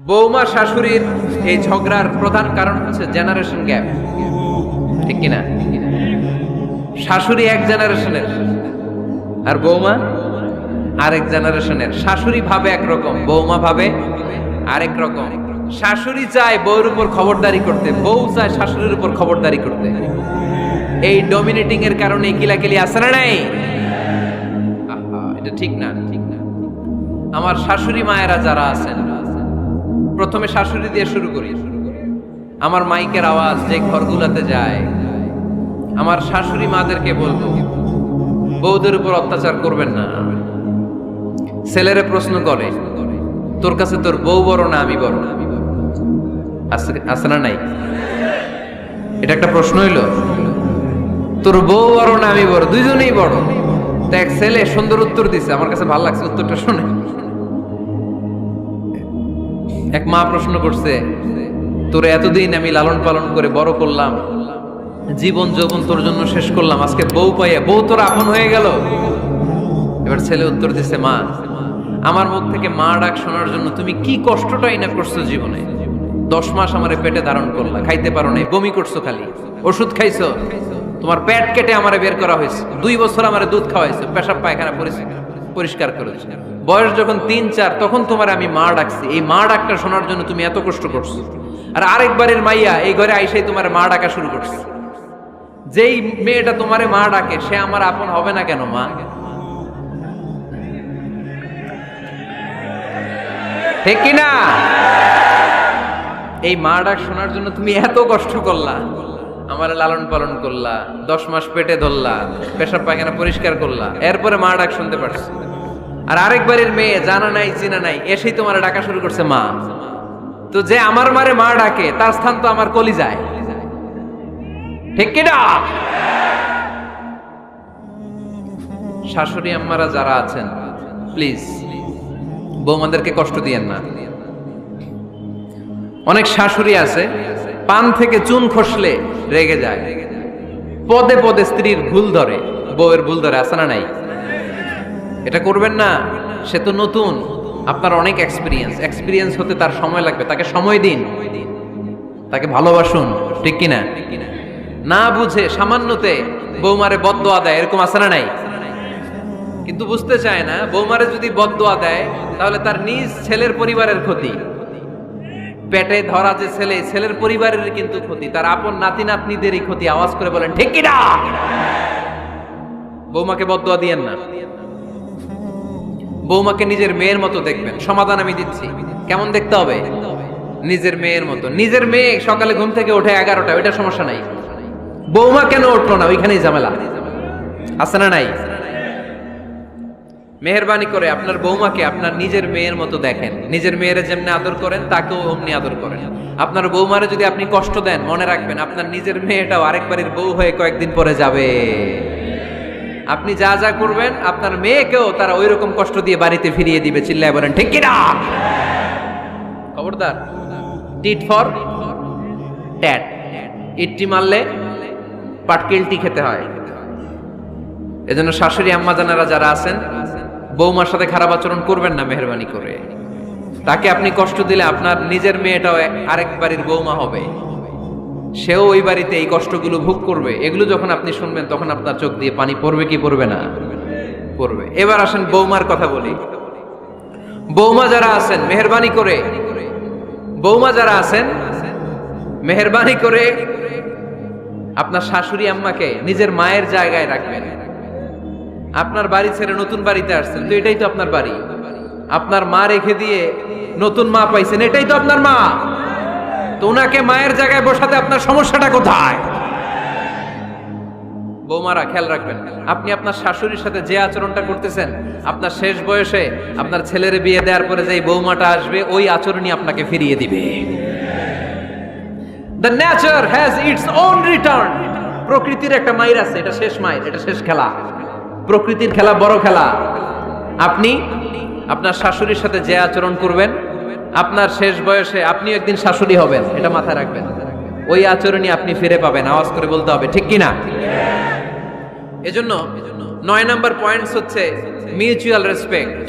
বৌমা শাশুড়ির এই ঝগড়ার প্রধান কারণ হচ্ছে জেনারেশন গ্যাপ, ঠিক কিনা? শাশুড়ি এক জেনারেশনের আর বৌমা আরেক জেনারেশনের। শাশুড়ি ভাবে একরকম, বৌমা ভাবে আরেক রকম। শাশুড়ি চায় বউর উপর খবরদারি করতে, বউ চায় শাশুড়ির উপর খবরদারি করতে। এই ডমিনেটিং এর কারণে কিলাকিলি আছে না নাই? এটা ঠিক না, ঠিক না। আমার শাশুড়ি মায়েরা যারা আছেন, প্রথমে শাশুড়ি দিয়ে শুরু করি। আমার মাইকের আওয়াজ যে ঘরগুলোতে যায়, আমার শাশুড়ি মাদেরকে বলবো, বউদের উপর অত্যাচার করবেন না। ছেলেরে প্রশ্ন করে, তোর কাছে তোর বউ বড় না আমি বড়? আছে না নাই? এটা একটা প্রশ্ন হইল। তোর বউ বড় না আমি বড়? দুইজনেই বড়। তো এক ছেলে সুন্দর উত্তর দিছে, আমার কাছে ভালো লাগছে উত্তরটা শুনে। এক মা প্রশ্ন করছে, তোর এতদিন আমি লালন পালন করে বড় করলাম, জীবন যৌবন তোর জন্য শেষ করলাম, আজকে বউ পাইয়া বউ তোর আপন হয়ে গেল? এবার ছেলে উত্তর দিছে, মা, আমার মুখ থেকে মা ডাক শোনার জন্য তুমি কি কষ্টটাই না করছো জীবনে। 10 মাস আমারে পেটে ধারণ করলা, খাইতে পারো নাই, বমি করছো, খালি ওষুধ খাইছো, তোমার পেট কেটে আমারে বের করা হয়েছে, 2 বছর আমারে দুধ খাওয়াইছো, পেশাব পায়খানা পরিষ্কার করেছো। বয়স যখন 3-4 তখন তোমার আমি মা ডাকছি। এই মা ডাকটা শোনার জন্য তুমি এত কষ্ট করছো। আর আরেকবারের মাইয়া এই ঘরে আইসাই তোমার মা ডাকা শুরু করছে। যেই মেয়েটা তোমারে মা ডাকে সে আমার আপন হবে না কেন মা? ঠিক কিনা? এই মা ডাক শোনার জন্য তুমি এত কষ্ট করলা, আমার লালন পালন করলা, 10 মাস পেটে ধরলা, পেশাব পায়খানা পরিষ্কার করলা, এরপরে মা ডাক শুনতে পারছো। আর আরেকবারের মেয়ে জানা নাই চিনা নাই এসেই তোমার ডাকা শুরু করছে মা। তো যে আমার মারে মা ডাকে তার স্থান তো আমার কলিজায়, ঠিক কিনা? শাশুড়ি আম্মারা যারা আছেন, প্লিজ বৌমাদেরকে কষ্ট দিয়েন না। অনেক শাশুড়ি আছে পান থেকে চুন খসলে রেগে যায়, পদে পদে স্ত্রীর ভুল ধরে, বউয়ের ভুল ধরে, আছে না নাই? এটা করবেন না। সে তো নতুন, আপনার অনেক এক্সপিরিয়েন্স হতে তার সময় লাগবে। তাকে সময় দিন, তাকে ভালোবাসুন, ঠিক কিনা? না বুঝে সামান্যতে বৌমারে বদদোয়া দেয়, এরকম আছে না নাই? কিন্তু বুঝতে চায় না, বৌমারে যদি বদদোয়া দেয় তাহলে তার নিজ ছেলের পরিবারের ক্ষতি। পেটে ধরা যে ছেলে, ছেলের পরিবারের কিন্তু ক্ষতি, তার আপন নাতি নাতনিদেরই ক্ষতি। আওয়াজ করে বলেন ঠিক কিনা? বৌমাকে বদদোয়া দিয়েন না। বৌমাকে নিজের মেয়ের মতো দেখবেন। সমাধান আমি দিচ্ছি। কেমন দেখতে হবে? নিজের মেয়ের মতো। নিজের মেয়ে সকালে ঘুম থেকে ওঠে 11টা, ওইটা সমস্যা নাই। বৌমা কেন উঠলো না, ওইখানেই ঝামেলা, আছে না নাই? মেহেরবানি করে আপনার বৌমাকে আপনার নিজের মেয়ের মতো দেখেন। নিজের মেয়েরে যেমনি আদর করেন তাকেও অমনি আদর করেন। আপনার বৌমারে যদি আপনি কষ্ট দেন, মনে রাখবেন আপনার নিজের মেয়েটাও আরেকবারের বউ হয়ে কয়েকদিন পরে যাবে। আপনি যা যা করবেন আপনার মেয়েকেও তারা ওই রকম কষ্ট দিয়ে বাড়িতে ফিরিয়ে দিবে। চিল্লায় বলেন ঠিক কিনা? খবরদার, টিট ফর ট্যাট। ইটটি মারলে পাটকেলটি খেতে হয়। এজন্য শাশুড়ি আম্মা জানারা যারা আছেন, বৌমার সাথে খারাপ আচরণ করবেন না মেহেরবানি করে। তাকে আপনি কষ্ট দিলে আপনার নিজের মেয়েটাও আরেক বাড়ির বৌমা হবে, সেও ওই বাড়িতে এই কষ্টগুলো ভোগ করবে। এগুলো যখন আপনি শুনবেন তখন আপনার চোখ দিয়ে পানি পড়বে কি পড়বে না? পড়বে। এবার আসেন বৌমার কথা বলি। বৌমা যারা আছেন মেহেরবানি করে, বৌমা যারা আছেন মেহেরবানি করে আপনার শাশুড়ি আম্মাকে নিজের মায়ের জায়গায় রাখবেন। আপনার বাড়ি ছেড়ে নতুন বাড়িতে আসছেন, তো এটাই তো আপনার বাড়ি। আপনার মা রেখে দিয়ে নতুন মা পাইছেন, এটাই তো আপনার মা। তো ওনাকে মায়ের জায়গায় বসাতে আপনার সমস্যাটা কোথায়? বৌমারা খেয়াল রাখবেন, আপনি আপনার শাশুড়ির সাথে যে আচরণটা করতেছেন, আপনার শেষ বয়সে আপনার ছেলের বিয়ে দেওয়ার পরে যে বৌমাটা আসবে ওই আচরণই আপনাকে ফিরিয়ে দিবে। The nature has its own return. প্রকৃতির একটা মাইর আছে, এটা শেষ মাইর, এটা শেষ খেলা। প্রকৃতির খেলা বড় খেলা। আপনি আপনার শাশুড়ির সাথে যে আচরণ করবেন, আপনার শেষ বয়সে আপনি একদিন শাশুড়ি হবেন, এটা মাথায় রাখবেন। ওই আচরণই আপনি ফিরে পাবেন। আওয়াজ করে বলতে হবে ঠিক কিনা? এজন্য 9 নাম্বার পয়েন্টস হচ্ছে মিউচুয়াল রেসপেক্ট।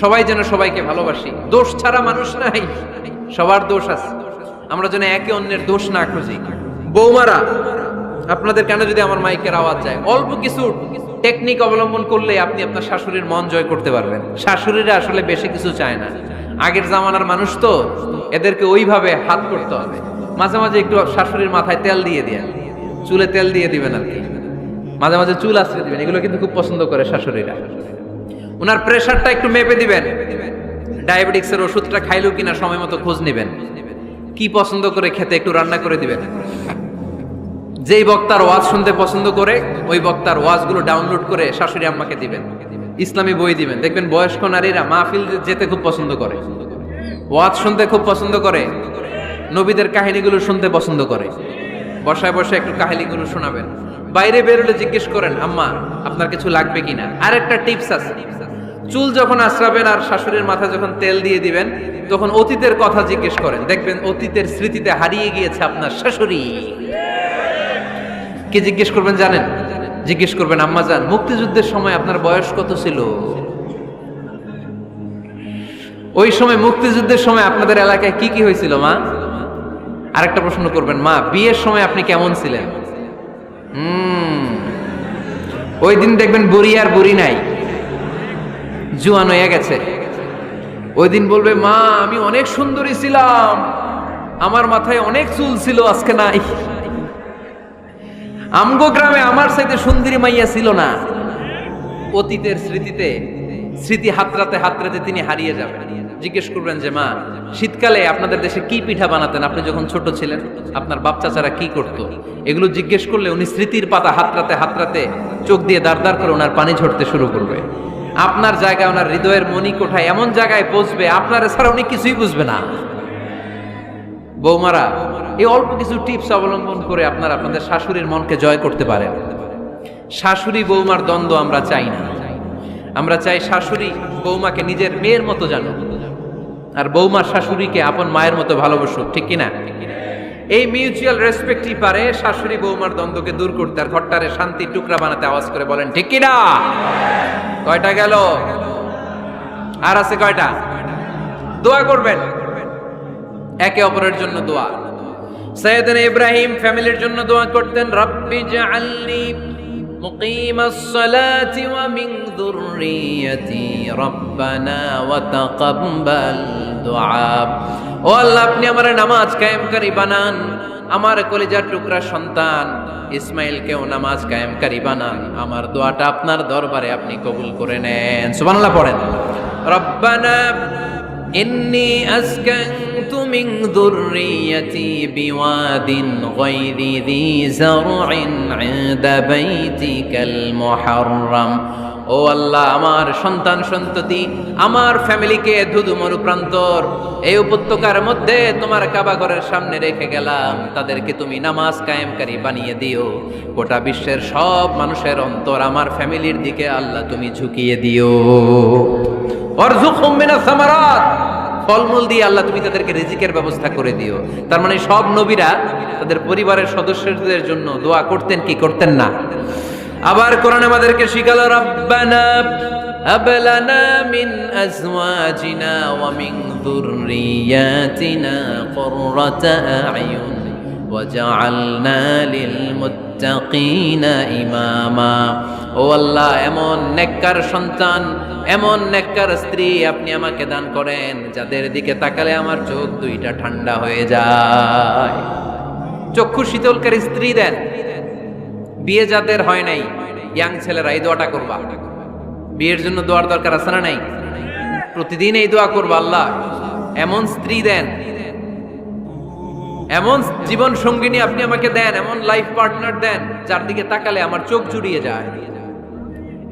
সবাই যেন সবাইকে ভালোবাসি। দোষ ছাড়া মানুষ নাই। সবার দোষ আছে, আমরা যেন একে অন্যের দোষ না খুঁজি। বৌমারা, আপনাদের কেন যদি আমার মাইকের আওয়াজ যায়, অল্প কিছু টেকনিক অবলম্বন করলে আপনি আপনার শাশুড়ির মন জয় করতে পারবেন। শাশুড়িরা আসলে বেশি কিছু চায় না, আগের জামানার মানুষ তো, এদেরকে ওইভাবে হাত করতে হবে। মাঝে মাঝে একটু শাশুড়ির মাথায় তেল দিয়ে দিয়ে, চুলে তেল দিয়ে দিবেন আর কি, মাঝে মাঝে চুল আশ্রয় দিবেন, এগুলো কিন্তু খুব পছন্দ করে শাশুড়িরা। ওনার প্রেশারটা একটু মেপে দিবেন, ডায়াবেটিক্সের ওষুধটা খাইলো কিনা সময় মতো খোঁজ নেবেন, কি পছন্দ করে খেতে একটু রান্না করে দিবেন। যেই বক্তার ওয়াজ শুনতে পছন্দ করে ওই বক্তার ওয়াজগুলো ডাউনলোড করে শাশুড়ি আম্মাকে দিবেন, ইসলামী বই দিবেন। দেখবেন বয়স্ক নারীরা মাহফিল যেতে খুব পছন্দ করে, ওয়াজ শুনতে খুব পছন্দ করে, নবীদের কাহিনীগুলো শুনতে পছন্দ করে। বসায় বসায় একটু কাহিনীগুলো শোনাবেন। বাইরে বেরোলে জিজ্ঞেস করেন, আম্মা আপনার কিছু লাগবে কিনা। আরেকটা টিপস আছে, চুল যখন আশ্রাবেন আর শাশুড়ির মাথায় যখন তেল দিয়ে দিবেন, তখন অতীতের কথা জিজ্ঞেস করেন, দেখবেন অতীতের স্মৃতিতে হারিয়ে গিয়েছে আপনার শাশুড়ি। কি জিজ্ঞেস করবেন জানেন? জিজ্ঞেস করবেন, আম্মা জান, মুক্তিযুদ্ধের সময় আপনার বয়স কত ছিল? ওই সময় মুক্তিযুদ্ধের সময় আপনাদের এলাকায় কি কি হয়েছিল মা? আরেকটা প্রশ্ন করবেন, মা বিয়ের সময় আপনি কেমন ছিলেন? ওই দিন দেখবেন বুড়ি আর বুড়ি নাই, জুয়ান হয়ে গেছে। ওই দিন বলবে, মা আমি অনেক সুন্দরী ছিলাম, আমার মাথায় অনেক চুল ছিল, আজকে নাই। আমগো গ্রামে আমার সাথে সুন্দরী মাইয়া ছিল না। অতীতের স্মৃতিতে, স্মৃতি হাতরাতে হাতরাতে তিনি হারিয়ে যাবেন। জিজ্ঞেস করবেন যে, মা শীতকালে আপনাদের দেশে কি পিঠা বানাতেন আপনি যখন ছোট ছিলেন, আপনার বাপ চাচারা কি করতো? এগুলো জিজ্ঞেস করলে উনি স্মৃতির পাতা হাতরাতে হাতরাতে চোখ দিয়ে দাঁড় দাঁড় করে ওনার পানি ঝরতে শুরু করবে। আপনার জায়গায়, ওনার হৃদয়ের মনি কোঠায় এমন জায়গায় পৌঁছবে, আপনার ছাড়া উনি কিছুই বুঝবে না। বৌমারা, এই অল্প কিছু টিপস অবলম্বন করে আপনারা আপনাদের শাশুড়ির মনকে জয় করতে পারেন। শাশুড়ি বৌমার দ্বন্দ্ব আমরা চাই না, আমরা চাই শাশুড়ি বৌমাকে নিজের মেয়ের মতো জানো, আর বৌমার শাশুড়িকে আপন মায়ের মতো ভালোবাসুক, ঠিক কিনা? এই মিউচুয়াল রেসপেক্টই পারে শাশুড়ি বৌমার দ্বন্দ্বকে দূর করতে, আর ঘরটারে শান্তির টুকরা বানাতে। আওয়াজ করে বলেন ঠিক কিনা? কয়টা গেল? আর আছে কয়টা? দোয়া করবেন একে অপরের জন্য। দোয়া, সাইয়েদনা ইব্রাহিম ফ্যামিলির জন্য দোয়া করতেন, রব্বি জাআলনি মুকিমাস সালাতি ওয়া মিন যুররিয়াতি রব্বানা ওয়া তাকাব্বাল দুআ। ও আল্লাহ, আপনি আমার নামাজ কায়েমকারী বানান, আমার কলিজার টুকরা সন্তান ইসমাইলকেও নামাজ কায়েমকারী বানান, আমার দোয়াটা আপনার দরবারে আপনি কবুল করে নেন। সুবহানাল্লাহ পড়েন। রব্বানা ইন্নী আসকানতু মিন যুররিয়াতি বিওয়াদিন গায়রি যী যারইন ইনদা বাইতিকাল মুহাররাম। ও আল্লাহ, আমার সন্তান সন্ততি, আমার ফ্যামিলিকে ধুধু মরুপ্রান্তর এই উপত্যকার মধ্যে তোমার কাবা ঘরের সামনে রেখে গেলাম, তাদেরকে তুমি নামাজ কায়েমকারী বানিয়ে দিও। গোটা বিশ্বের সব মানুষের অন্তর আমার ফ্যামিলির দিকে আল্লাহ তুমি ঝুঁকিয়ে দিও। ওয়ারযুকহুম মিনাস সামারাত, ফলমূল দিয়ে আল্লাহ তুমি তাদেরকে রিজিকের ব্যবস্থা করে দিও। তার মানে সব নবীরা তাদের পরিবারের সদস্যদের জন্য দোয়া করতেন কি করতেন না? আবার কোরআন আমাদেরকে শিখালো, রব্বানা হাব লানা মিন আজওয়াজিনা ওয়া মিন যুররিয়াতিনা কুররাতা আ'য়ুন ওয়াজআলনা লিল মুত্তাকিনা ইমামা। ও আল্লাহ, এমন নেককার সন্তান, এমন নেককার স্ত্রী আপনি আমাকে দান করেন যাদের দিকে তাকালে আমার চোখ দুইটা ঠান্ডা হয়ে যায়। চক্ষু শীতলকারী স্ত্রী দেন। বিয়ে যাদের হয় নাই, ইয়াং ছেলেরা এই দোয়াটা করবা। বিয়ের জন্য দোয়ার দরকার আছে না নাই? প্রতিদিন এই দোয়া করবা, আল্লাহ এমন স্ত্রী দেন, এমন জীবন সঙ্গিনী আপনি আমাকে দেন, এমন লাইফ পার্টনার দেন যার দিকে তাকালে আমার চোখ জুড়িয়ে যায়।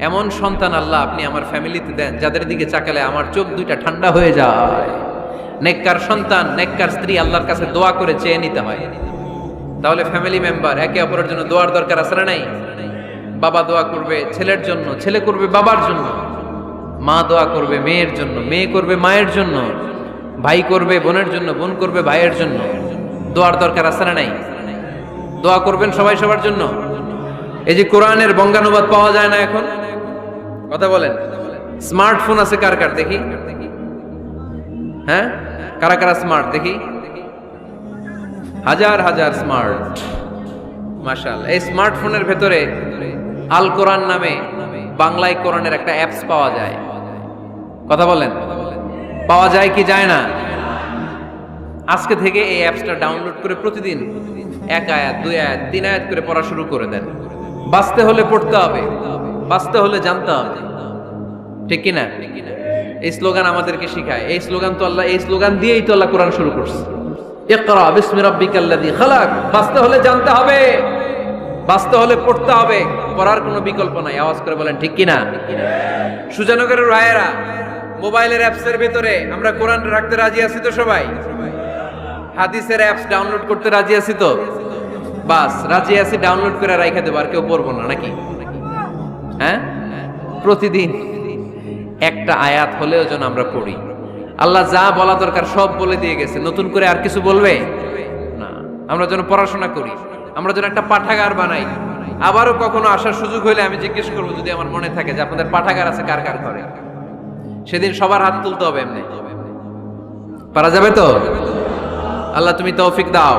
এমন সন্তান আল্লাহ আপনি আমার ফ্যামিলিতে দেন যাদের দিকে তাকালে আমার চোখ দুইটা ঠান্ডা হয়ে যায়। নেককার সন্তান, নেককার স্ত্রী আল্লাহর কাছে দোয়া করে চেয়ে নিতে হয়। তাহলে ফ্যামিলি মেম্বার একে অপরের জন্য দোয়ার দরকার আছে না নাই? বাবা দোয়া করবে ছেলের জন্য, ছেলে করবে বাবার জন্য, মা দোয়া করবে মেয়ের জন্য, মেয়ে করবে মায়ের জন্য, ভাই করবে বোনের জন্য, বোন করবে ভাইয়ের জন্য। দোয়ার দরকার আছে না নাই? দোয়া করবেন সবাই সবার জন্য। এই যে কোরআনের বঙ্গানুবাদ পাওয়া যায় না এখন, কথা বলেন। স্মার্টফোন আছে কার কার দেখি? হ্যাঁ, কারা কারা স্মার্ট দেখি? হাজার হাজার স্মার্ট, মাশাআল্লাহ। এই স্মার্টফোনের ভেতরে আল কোরআন নামে বাংলায় কোরআনের একটা অ্যাপস পাওয়া যায়। কথা বলেন, পাওয়া যায় কি যায় না? আজকে থেকে এই অ্যাপসটা ডাউনলোড করে প্রতিদিন 1 আয়াত 2 আয়াত 3 আয়াত করে পড়া শুরু করে দেন। বাঁচতে হলে পড়তে হবে, বাঁচতে হলে জানতে হবে, ঠিক কি না? এই স্লোগান আমাদেরকে শেখায়। এই স্লোগান তো আল্লাহ, এই স্লোগান দিয়েই তো আল্লাহ কোরআন শুরু করছে। ইকরা বিসমি রাব্বিকাল্লাযী খালাক। বাঁচতে হলে জানতে হবে, বাঁচতে হলে পড়তে হবে, পড়ার কোনো বিকল্প নাই। আওয়াজ করে বলেন ঠিক কি না? সুজানগরের রায়েরা, মোবাইলের অ্যাপসের ভিতরে আমরা কোরআন রাখতে রাজি আছি তো সবাই? হাদিসের অ্যাপস ডাউনলোড করতে রাজি আছি তো? বাস রাজি আছি, ডাউনলোড করে রাইখা দেবো, আর কেউ পড়বো না নাকি? হ্যাঁ, প্রতিদিন একটা আয়াত হলেও যেন আমরা পড়ি। আল্লাহ যা বলা দরকার সব বলে দিয়ে গেছে, নতুন করে আর কিছু বলবে না। আমরা যেন পড়াশোনা করি, আমরা যেন একটা পাঠাগার বানাই। আবারও কখনো আসার সুযোগ হইলে আমি জিজ্ঞেস করবো, যদি আমার মনে থাকে যে আপনাদের পাঠাগার আছে কার কার ঘরে, সেদিন সবার হাত তুলতে হবে। এমনি পারা যাবে তো? আল্লাহ তুমি তৌফিক দাও।